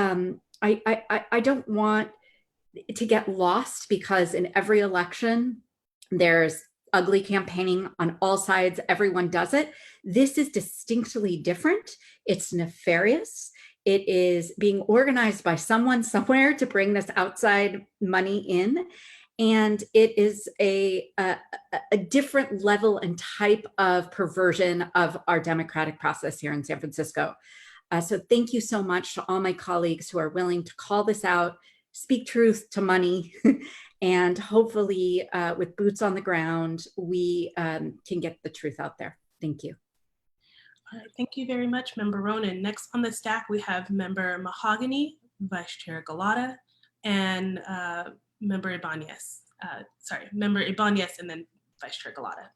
don't want to get lost, because in every election there's ugly campaigning on all sides. Everyone does it. This is distinctly different. It's nefarious. It is being organized by someone somewhere to bring this outside money in. And it is a different level and type of perversion of our democratic process here in San Francisco. So thank you so much to all my colleagues who are willing to call this out, speak truth to money, and hopefully with boots on the ground, we can get the truth out there. Thank you. All right, thank you very much, Member Ronan. Next on the stack, we have Member Mahogany, Vice Chair Galata, and Member Ibanez. Member Ibanez and then Vice Chair Galata.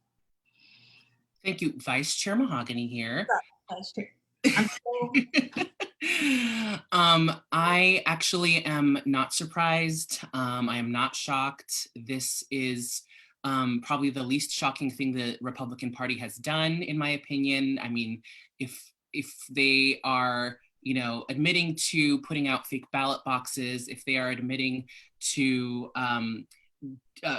Thank you. Vice Chair Mahogany here. Vice Chair. I actually am not surprised. I am not shocked. This is probably the least shocking thing the Republican Party has done, in my opinion. I mean, if they are, admitting to putting out fake ballot boxes, if they are admitting to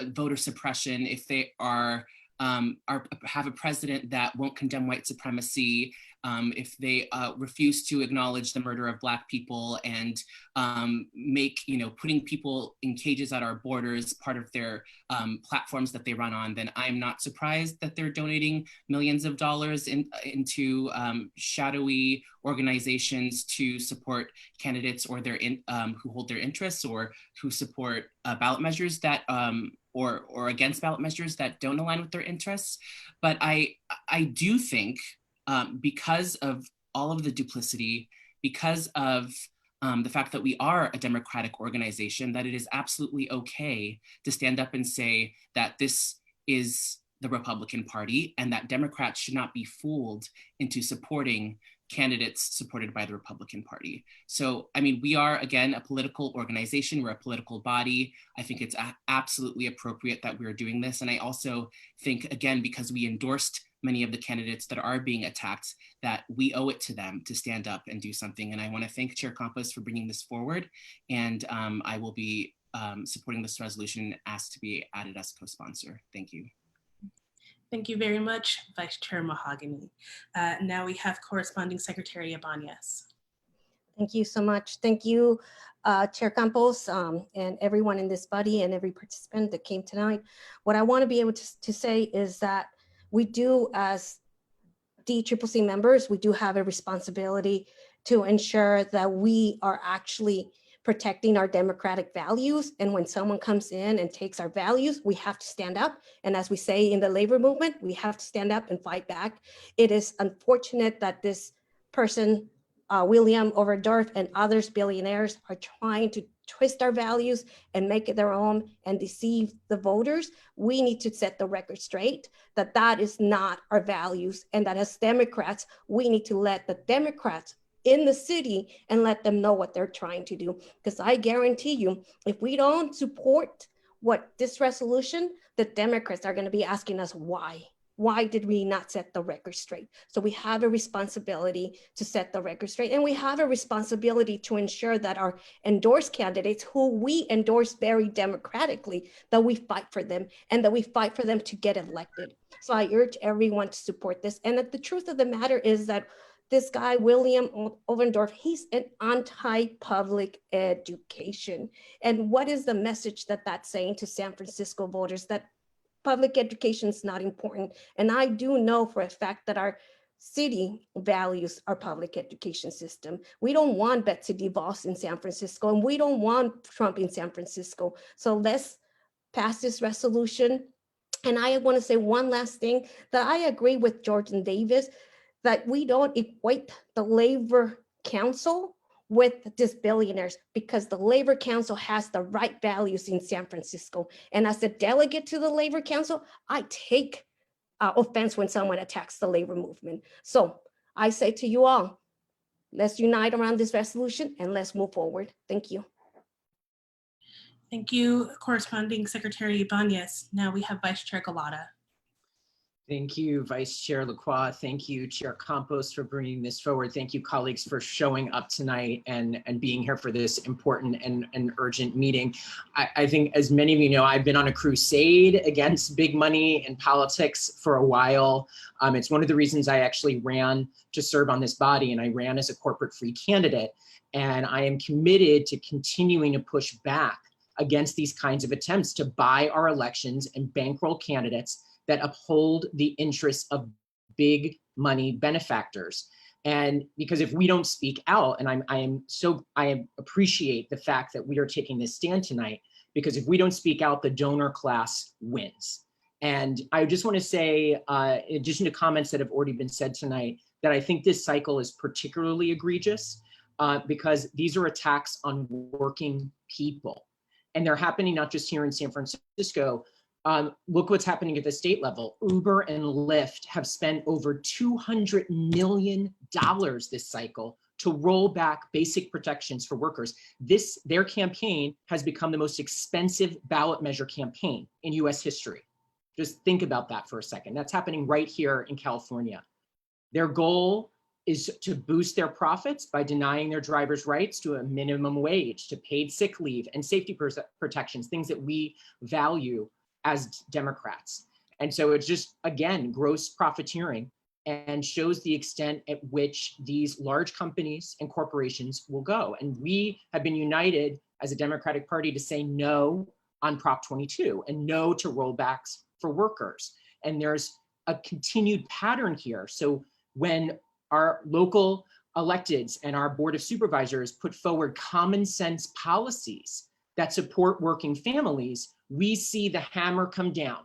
voter suppression, if they have a president that won't condemn white supremacy, if they refuse to acknowledge the murder of Black people and make, putting people in cages at our borders part of their platforms that they run on, then I'm not surprised that they're donating millions of dollars into shadowy organizations to support candidates or who hold their interests, or who support ballot measures that or against ballot measures that don't align with their interests. But I do think, because of all of the duplicity, because of the fact that we are a democratic organization, that it is absolutely okay to stand up and say that this is the Republican Party and that Democrats should not be fooled into supporting candidates supported by the Republican Party. So, I mean, we are, again, a political organization. We're a political body. I think it's absolutely appropriate that we're doing this. And I also think, again, because we endorsed many of the candidates that are being attacked, that we owe it to them to stand up and do something. And I want to thank Chair Campos for bringing this forward. And I will be supporting this resolution, asked to be added as co-sponsor. Thank you. Thank you very much, Vice Chair Mahogany. Now we have Corresponding Secretary Ibanez. Thank you so much. Thank you, Chair Campos, and everyone in this body and every participant that came tonight. What I want to be able to say is that we do, as DCCC members, we do have a responsibility to ensure that we are actually protecting our democratic values. And when someone comes in and takes our values, we have to stand up. And as we say in the labor movement, we have to stand up and fight back. It is unfortunate that this person, William Overdorf and others billionaires are trying to twist our values and make it their own and deceive the voters. We need to set the record straight that that is not our values, and that as Democrats, we need to let the Democrats in the city and let them know what they're trying to do. Because I guarantee you, if we don't support what this resolution, the Democrats are going to be asking us why. Why did we not set the record straight? So we have a responsibility to set the record straight, and we have a responsibility to ensure that our endorsed candidates, who we endorse very democratically, that we fight for them and that we fight for them to get elected. So I urge everyone to support this. And that the truth of the matter is that this guy, William Ovendorf, he's an anti-public education. And what is the message that that's saying to San Francisco voters? That public education is not important. And I do know for a fact that our city values our public education system. We don't want Betsy DeVos in San Francisco, and we don't want Trump in San Francisco. So let's pass this resolution. And I want to say one last thing, that I agree with Jordan Davis, that we don't equate the Labor Council with these billionaires, because the Labor Council has the right values in San Francisco. And as a delegate to the Labor Council, I take offense when someone attacks the labor movement. So I say to you all, let's unite around this resolution and let's move forward. Thank you. Thank you, Corresponding Secretary Ibanez. Now we have Vice Chair Galata. Thank you, Vice Chair Lacroix. Thank you, Chair Campos, for bringing this forward. Thank you, colleagues, for showing up tonight and being here for this important and urgent meeting. I think, as many of you know, I've been on a crusade against big money in politics for a while. It's one of the reasons I actually ran to serve on this body, and I ran as a corporate free candidate. And I am committed to continuing to push back against these kinds of attempts to buy our elections and bankroll candidates that uphold the interests of big money benefactors. And because if we don't speak out, and I appreciate the fact that we are taking this stand tonight, because if we don't speak out, the donor class wins. And I just want to say, in addition to comments that have already been said tonight, that I think this cycle is particularly egregious because these are attacks on working people. And they're happening not just here in San Francisco. Look what's happening at the state level. Uber and Lyft have spent over $200 million this cycle to roll back basic protections for workers. Their campaign has become the most expensive ballot measure campaign in US history. Just think about that for a second. That's happening right here in California. Their goal is to boost their profits by denying their drivers' rights to a minimum wage, to paid sick leave and safety protections, things that we value as Democrats. And so it's just, again, gross profiteering, and shows the extent at which these large companies and corporations will go. And we have been united as a Democratic Party to say no on Prop 22 and no to rollbacks for workers. And there's a continued pattern here. So when our local electeds and our Board of Supervisors put forward common sense policies that support working families, we see the hammer come down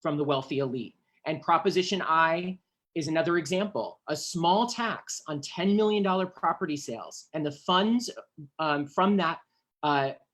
from the wealthy elite. And Proposition I is another example. A small tax on $10 million property sales, and the funds from that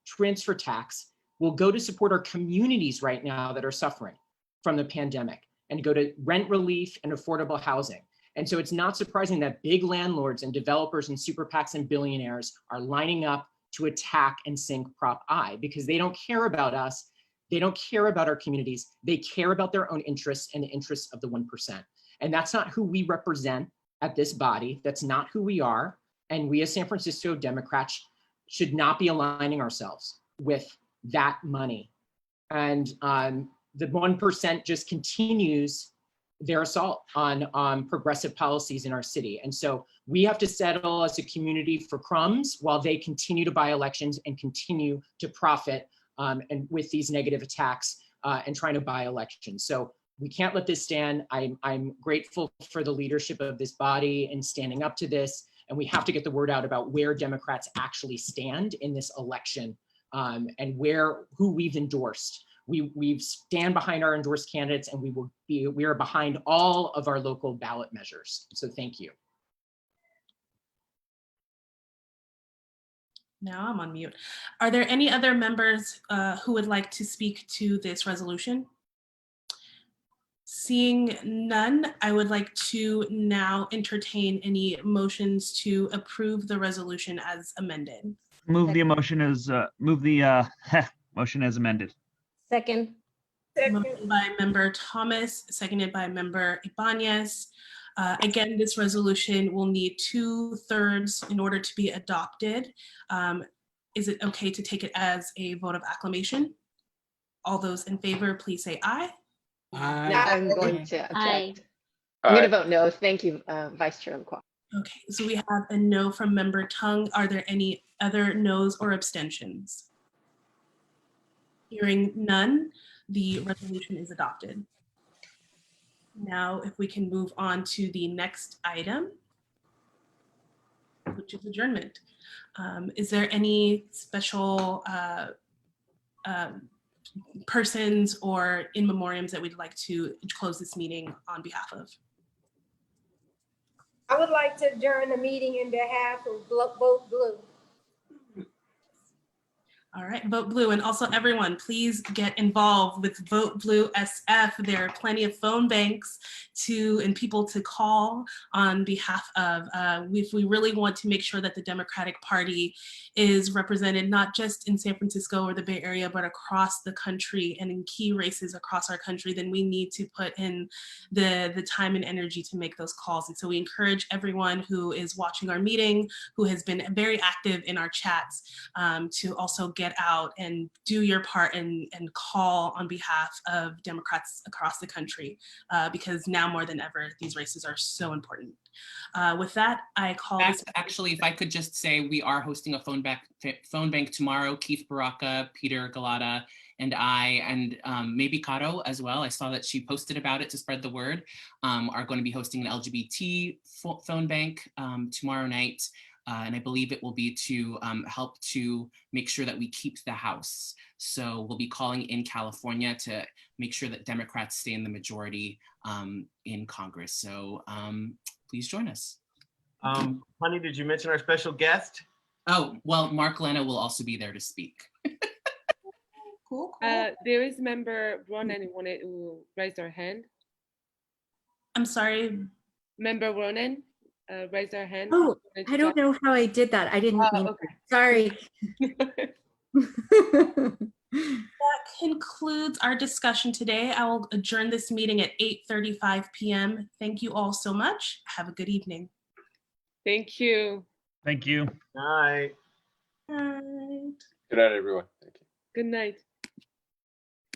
transfer tax will go to support our communities right now that are suffering from the pandemic, and go to rent relief and affordable housing. And so it's not surprising that big landlords and developers and super PACs and billionaires are lining up to attack and sink Prop I, because they don't care about us. They don't care about our communities. They care about their own interests and the interests of the 1%. And that's not who we represent at this body. That's not who we are. And we as San Francisco Democrats should not be aligning ourselves with that money. And the 1% just continues their assault on progressive policies in our city. And so we have to settle as a community for crumbs while they continue to buy elections and continue to profit and with these negative attacks and trying to buy elections. So We can't let this stand. I'm grateful for the leadership of this body and standing up to this. And we have to get the word out about where Democrats actually stand in this election, and who we've endorsed. We stand behind our endorsed candidates, and we are behind all of our local ballot measures. So thank you. Now I'm on mute. Are there any other members who would like to speak to this resolution? Seeing none, I would like to now entertain any motions to approve the resolution as amended. Move the motion as motion as amended. Second. Motion by member Thomas, seconded by member Ibanez. Again, this resolution will need 2/3 in order to be adopted. Is it okay to take it as a vote of acclamation? All those in favor, please say aye. I'm going to object. Aye. I'm going to vote no. Thank you, Vice Chair Lacroix. Okay, so we have a no from member Tung. Are there any other no's or abstentions? Hearing none, the resolution is adopted. Now, if we can move on to the next item, which is adjournment. Is there any special persons or in memoriams that we'd like to close this meeting on behalf of? I would like to adjourn the meeting in behalf of Vote Blue. All right, Vote Blue, and also everyone, please get involved with Vote Blue SF. There are plenty of phone banks and people to call on behalf of. If we really want to make sure that the Democratic Party is represented not just in San Francisco or the Bay Area, but across the country and in key races across our country, then we need to put in the time and energy to make those calls. And so we encourage everyone who is watching our meeting, who has been very active in our chats, to also get out and do your part and call on behalf of Democrats across the country, because now more than ever, these races are so important. With that, I call this. Actually, if I could just say, we are hosting a phone bank tomorrow. Keith Baraka, Peter Galata, and I, and maybe Caro as well. I saw that she posted about it to spread the word. Are going to be hosting an LGBT phone bank tomorrow night. And I believe it will be to help to make sure that we keep the House. So we'll be calling in California to make sure that Democrats stay in the majority in Congress. So please join us. Honey, did you mention our special guest? Oh, well, Mark Lena will also be there to speak. Cool. There is member Ronan who wanted to raise their hand. I'm sorry. Member Ronan, raise their hand. Oh, I don't know how I did that. I didn't mean okay. Sorry. That concludes our discussion today. I will adjourn this meeting at 8:35 p.m. Thank you all so much. Have a good evening. Thank you. Thank you. Night. Night. Good night, everyone. Thank you. Good night.